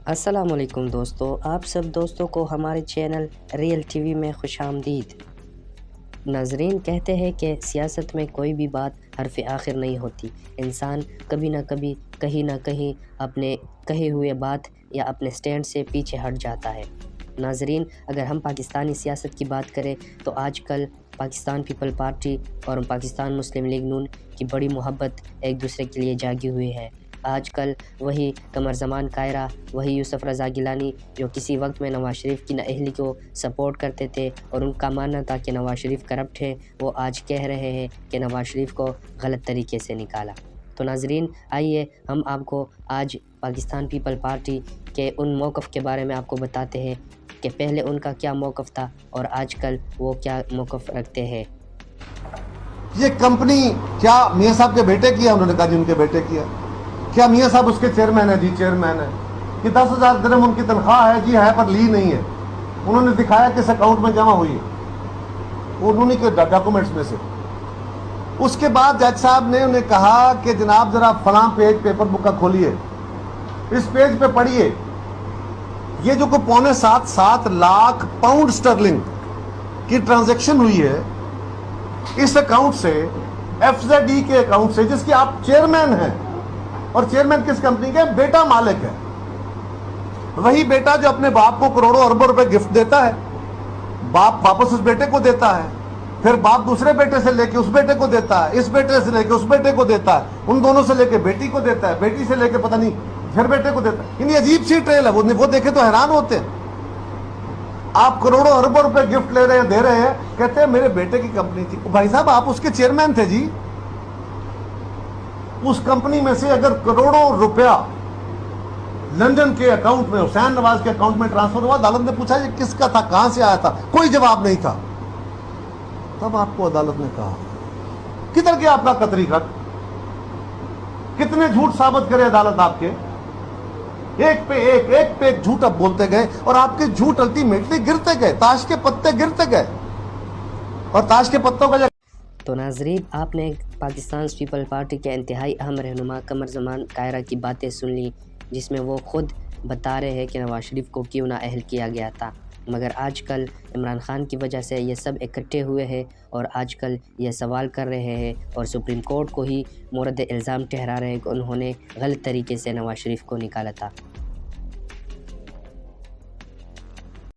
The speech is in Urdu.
السلام علیکم دوستو، آپ سب دوستوں کو ہمارے چینل ریئل ٹی وی میں خوش آمدید۔ ناظرین، کہتے ہیں کہ سیاست میں کوئی بھی بات حرف آخر نہیں ہوتی۔ انسان کبھی نہ کبھی کہیں نہ کہیں اپنے کہے ہوئے بات یا اپنے سٹینڈ سے پیچھے ہٹ جاتا ہے۔ ناظرین، اگر ہم پاکستانی سیاست کی بات کریں تو آج کل پاکستان پیپل پارٹی اور پاکستان مسلم لیگ نون کی بڑی محبت ایک دوسرے کے لیے جاگی ہوئی ہے۔ آج کل وہی قمر زمان کائرہ، وہی یوسف رضا گیلانی جو کسی وقت میں نواز شریف کی نااہلی کو سپورٹ کرتے تھے اور ان کا ماننا تھا کہ نواز شریف کرپٹ ہے، وہ آج کہہ رہے ہیں کہ نواز شریف کو غلط طریقے سے نکالا۔ تو ناظرین، آئیے ہم آپ کو آج پاکستان پیپل پارٹی کے ان موقف کے بارے میں آپ کو بتاتے ہیں کہ پہلے ان کا کیا موقف تھا اور آج کل وہ کیا موقف رکھتے ہیں۔ یہ کمپنی کیا میاں صاحب کے بیٹے کی ہے؟ انہوں نے کہا جی ان کے بیٹے کی ہے۔ کیا میاں صاحب اس کے چیئرمین ہیں؟ جی چیئرمین ہے۔ کہ 10,000 درہم ان کی تنخواہ ہے؟ جی ہے، پر لی نہیں ہے۔ انہوں نے دکھایا کہ اس اکاؤنٹ میں جمع ہوئی ہے، انہوں نے کے ڈاکومنٹس میں سے۔ اس کے بعد جج صاحب نے انہیں کہا کہ جناب ذرا فلاں پیج پیپر بک کا کھولیے، اس پیج پہ پڑھیے، یہ جو کوئی 6.75 لاکھ پاؤنڈ سٹرلنگ کی ٹرانزیکشن ہوئی ہے اس اکاؤنٹ سے، ایف زیڈ ای کے اکاؤنٹ سے، جس کی آپ چیئرمین ہیں، اور چیئرمین کس کمپنی کے؟ بیٹا مالک ہے۔ وہی بیٹا جو اپنے باپ کو کروڑوں اربوں روپے گفٹ دیتا ہے، باپ واپس اس بیٹے کو دیتا ہے، پھر باپ دوسرے بیٹے سے لے کے اس بیٹے کو دیتا ہے، اس بیٹے سے لے کے اس بیٹے کو دیتا ہے، ان دونوں سے لے کے بیٹی کو دیتا ہے، بیٹی سے لے کے پتہ نہیں پھر بیٹے کو دیتا ہے۔ یعنی عجیب سی ٹریل ہے، وہ دیکھے تو حیران ہوتے ہیں۔ آپ کروڑوں اربوں روپے گفٹ لے رہے ہیں، دے رہے ہیں، کہتے ہیں میرے بیٹے کی کمپنی تھی۔ بھائی صاحب آپ اس کے چیئرمین تھے جی۔ اس کمپنی میں سے اگر کروڑوں روپیہ لندن کے اکاؤنٹ میں، حسین نواز کے اکاؤنٹ میں ٹرانسفر ہوا، عدالت نے پوچھا یہ کس کا تھا، کہاں سے آیا تھا؟ کوئی جواب نہیں تھا۔ تب آپ کو عدالت نے کہا کدھر گیا آپ کا قطری خط؟ کتنے جھوٹ ثابت کرے عدالت آپ کے؟ ایک پہ ایک جھوٹ اب بولتے گئے، اور آپ کے جھوٹ الٹیمیٹلی گرتے گئے، تاش کے پتے گرتے گئے، اور تاش کے پتوں کا تو ناظرین، آپ نے پاکستان پیپل پارٹی کے انتہائی اہم رہنما قمر زمان کائرہ کی باتیں سن لی، جس میں وہ خود بتا رہے ہیں کہ نواز شریف کو کیوں نااہل کیا گیا تھا، مگر آج کل عمران خان کی وجہ سے یہ سب اکٹھے ہوئے ہیں اور آج کل یہ سوال کر رہے ہیں اور سپریم کورٹ کو ہی مورد الزام ٹھہرا رہے ہیں کہ انہوں نے غلط طریقے سے نواز شریف کو نکالا تھا۔